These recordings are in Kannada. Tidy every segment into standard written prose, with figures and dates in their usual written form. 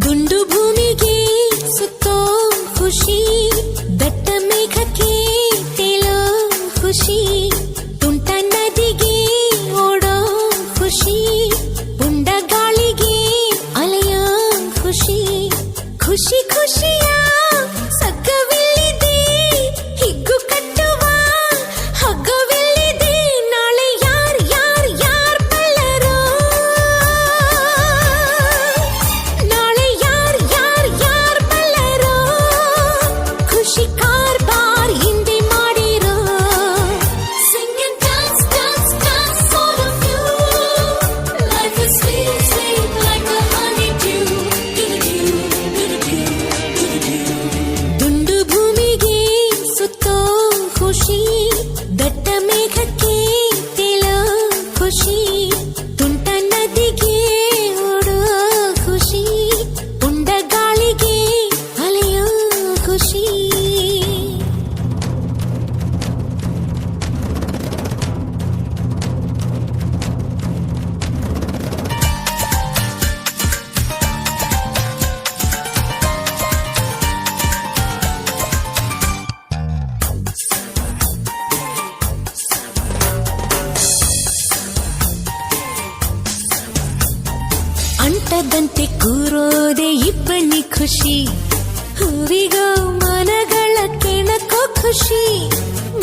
ದುಂಡು ಭೂಮಿಗೆ ಸುತ್ತೋ ಖುಷಿ, ದಟ್ಟ ಮೇಘಕ್ಕೆ ತೇಲೋ ಖುಷಿ, ತುಂಟ ನದಿಗೆ ಓಡೋ ಖುಷಿ, ಪುಂಡ ಗಾಳಿಗೆ ಅಲೆಯೋ ಖುಷಿ, ಖುಷಿ ಖುಷಿಯ ಸಗ್ಗವಿಲ್ಲಿದೆ, ಹಿಗ್ಗು ಕಟ್ಟುವ ಹಗ್ಗವಿಲ್ಲಿದೆ, ನಾಳೆ ಯಾರ್ ಯಾರ್ ಯಾರ್ ಬಲ್ಲರೋ, ನಾಳೆ ಯಾರ್ ಯಾರ್ ಯಾರ್ ಬಲ್ಲರೋ, ಖುಷಿ ಕಾರ್ಬಾರ್ ಹಿಂದೆ ಮಾಡಿರೋ. Sing and dance, dance, dance, all of you. Life is sweet, sweet like a honeydew. ದುಂಡು ಭೂಮಿಗೆ ಸುತ್ತೋ ಖುಷಿ, ದಟ್ಟ ಮೇಘಕ್ಕೆ ತೇಲೋ ಖುಷಿ, ತುಂಟ ನದಿಗೆ ಓಡೋ ಖುಷಿ, ಪುಂಡ ಗಾಳಿಗೆ ಅಲೆಯೋ ಖುಷಿ. ಅಂಟದಂತೆ ಕೂರೋದೆ ಇಬ್ಬನಿ ಖುಷಿ, ಹೂವಿಗೋ ಮನಗಳ ಕೆಣಕೋ ಖುಷಿ,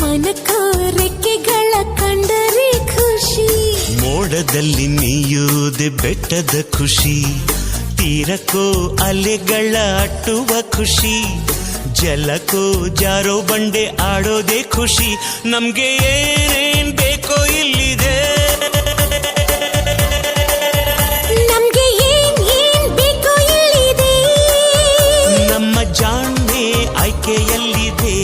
ಮನಕೋ ರೆಕ್ಕೆಗಳ ಕಂಡರೆ ಖುಷಿ, ಮೋಡದಲ್ಲಿ ನೀಯೋದೆ ಬೆಟ್ಟದ ಖುಷಿ, ತೀರಕ್ಕೋ ಅಲೆಗಳ ಅಟ್ಟುವ ಖುಷಿ, ಜಲಕ್ಕೋ ಜಾರೋ ಬಂಡೆ ಆಡೋದೆ ಖುಷಿ, ನಮ್ಗೆ ಏನೇನ್ ಬೇಕೋ ಇಲ್ಲಿದೆ, ನಮ್ಗೆ ಏನ್ ಏನ್ ಬೇಕೋ ಇಲ್ಲಿದೆ, ನಮ್ಮ ಜಾಣ್ಮೆ ಆಯ್ಕೆಯಲ್ಲಿದೆ.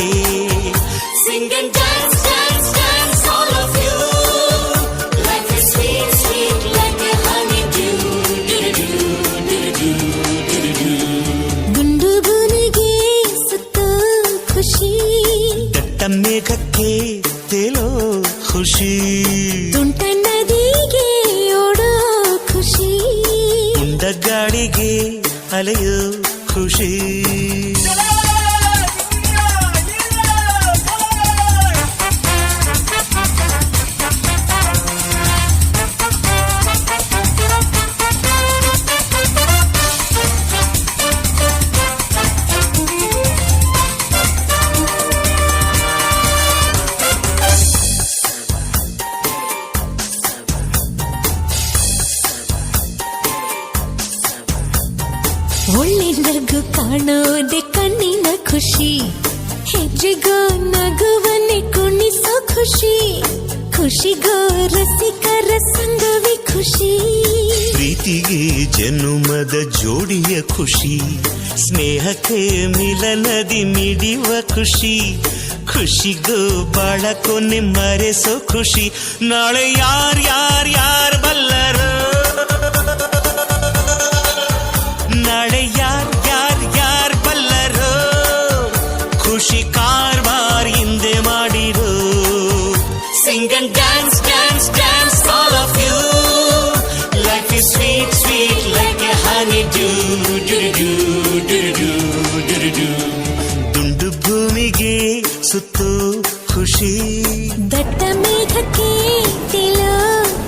Sing and dance, dance, dance, all of you. Life is sweet, sweet like a honeydew. ದುಂಡು ಭೂಮಿಗೆ ಸುತ್ತೋ ಖುಷಿ, ದಟ್ಟ ಮೇಘಕ್ಕೆ ತೇಲೋ ಖುಷಿ, ತುಂಟ ನದಿಗೆ ಓಡೋ ಖುಷಿ, ಪುಂಡ ಗಾಳಿಗೆ ಅಲೆಯೋ ಖುಷಿ. ಒಳ್ಳೆ ನಗು ಕಾಣೋದೆ ಕಣ್ಣಿನ ಖುಷಿ, ಹೆಜ್ಜೆಗೋ ನಗುವನ್ನೇ ಕುಣಿಸೋ ಖುಷಿ, ಖುಷಿಗೋ ರಸಿಕರ ಸಂಗವೇ ಖುಷಿ, ಪ್ರೀತಿಗೆ ಜನುಮದ ಜೋಡಿಯ ಖುಷಿ, ಸ್ನೇಹಕ್ಕೆ ಮಿಲನದಿ ಮಿಡಿಯುವ ಖುಷಿ, ಖುಷಿಗೂ ಬಾಳ ಕೊನೆ ಮರೆಸೋ ಖುಷಿ, ನಾಳೆ ಯಾರ್ ಯಾರ್ ಯಾರ್ ಬಲ್ಲರೋ, ನಾಳೆ ಯಾರ್ ಯಾರ್ ಯಾರ್ ಬಲ್ಲರೋ, ಖುಷಿ ಕಾರ್ಬಾರ್ ಹಿಂದೆ ಮಾಡಿರೋ. Sing and dance, dance, dance, all of you. Life is sweet, sweet like a honeydew. ದುಂಡು ಭೂಮಿಗೆ ಸುತ್ತು ಖುಷಿ, ದಟ್ಟ ಮೇಘಕ್ಕೆ ತೇಲೋ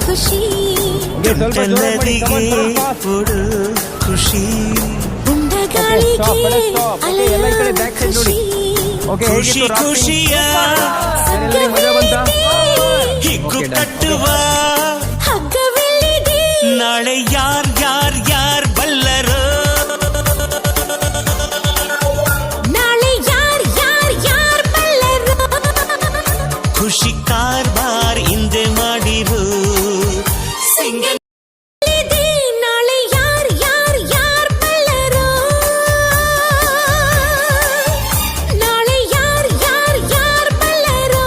ಖುಷಿ, ತುಂಟ ನದಿಗೆ ಓಡು ಖುಷಿ, ಪುಂಡ ಗಾಳಿಗೆ ಅಲೆಯೋ ಖುಷಿ, ಖುಷಿ ಖುಷಿಯ ಹಿಗ್ಗು ಕಟ್ಟುವ ಹಗ್ಗವಿಲ್ಲಿದೆ, ನಾಳೆ ಯಾರ್ ಯಾರ್ ಯಾರ್ ಬಲ್ಲರೋ, ನಾಳೆ ಯಾರ್ ಯಾರ್ ಯಾರ್ ಬಲ್ಲರೋ, ಖುಷಿ ಕಾರ್ಬಾರ್ ಹಿಂದೆ ಮಾಡಿರೋ. Sing and ಇದೆ, ನಾಳೆ ಯಾರ್ ಯಾರ್ ಯಾರ್ ಬಲ್ಲರೋ, ನಾಳೆ ಯಾರ್ ಯಾರ್ ಯಾರ್ ಬಲ್ಲರೋ,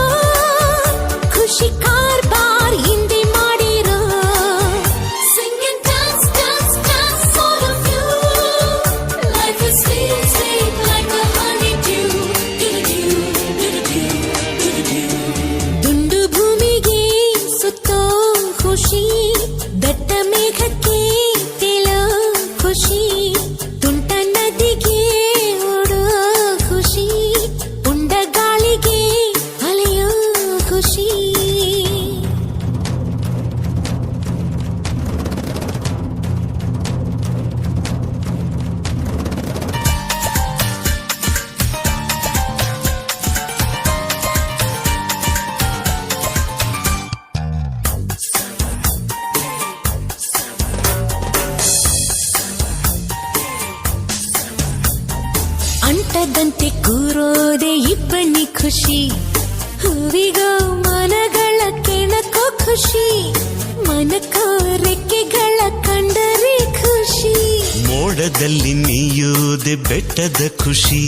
ಖುಷಿ ಕಾರ್ಬಾರ್ ಹಿಂದೆ ಮಾಡಿರೋ. Sing and dance, dance, ಮುಟ್ಟದಂತೆ ಕೂರೋದೆ ಇಬ್ಬನಿ ಖುಷಿ ಹೂವಿಗೋ ಮನಗಳ ಕೆಣಕೋ ಖುಷಿ ಮನಕೋ ರೆಕ್ಕೆಗಳ ಕಂಡರೆ ಖುಷಿ ಮೋಡದಲ್ಲಿ ನೀಯೋದೆ ಬೆಟ್ಟದ ಖುಷಿ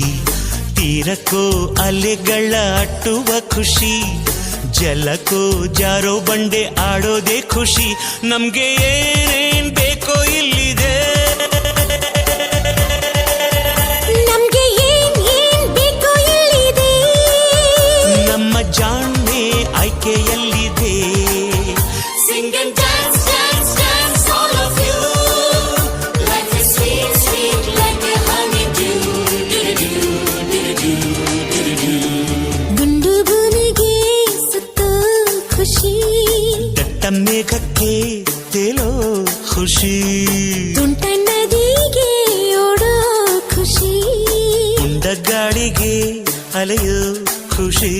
ತೀರಕ್ಕೋ ಅಲೆಗಳ ಅಟ್ಟುವ ಖುಷಿ ಜಲಕ್ಕೋ ಜಾರೋ ಬಂಡೆ ಆಡೋದೇ ಖುಷಿ ನಮ್ಗೆ ಏನೇನ್ ಬೇಕೋ ಇಲ್ಲಿದೆ ನಮ್ಗೆ ಏನ್ ಬೇಕೋ ಇಲ್ಲಿದೆ ನಮ್ಮ ಜಾಣ್ಮೆ ಆಯ್ಕೆಯಲ್ಲಿದೆ Sing and dance, dance, dance, all of you. Life is sweet, sweet like a honeydew. Do-do-do, do-do-do, do-do-do. ಗುಂಡು ಭೂಮಿಗೆ ಸುತ್ತೋ ಖುಷಿ ದಟ್ಟ ಮೇಘಕ್ಕೆ ತೇಲೋ ಖುಷಿ ತುಂಟ ನದಿಗೆ ಓಡೋ ಖುಷಿ ಉಂಡ ಗಾಳಿಗೆ ಅಲೆಯೋ ಖುಷಿ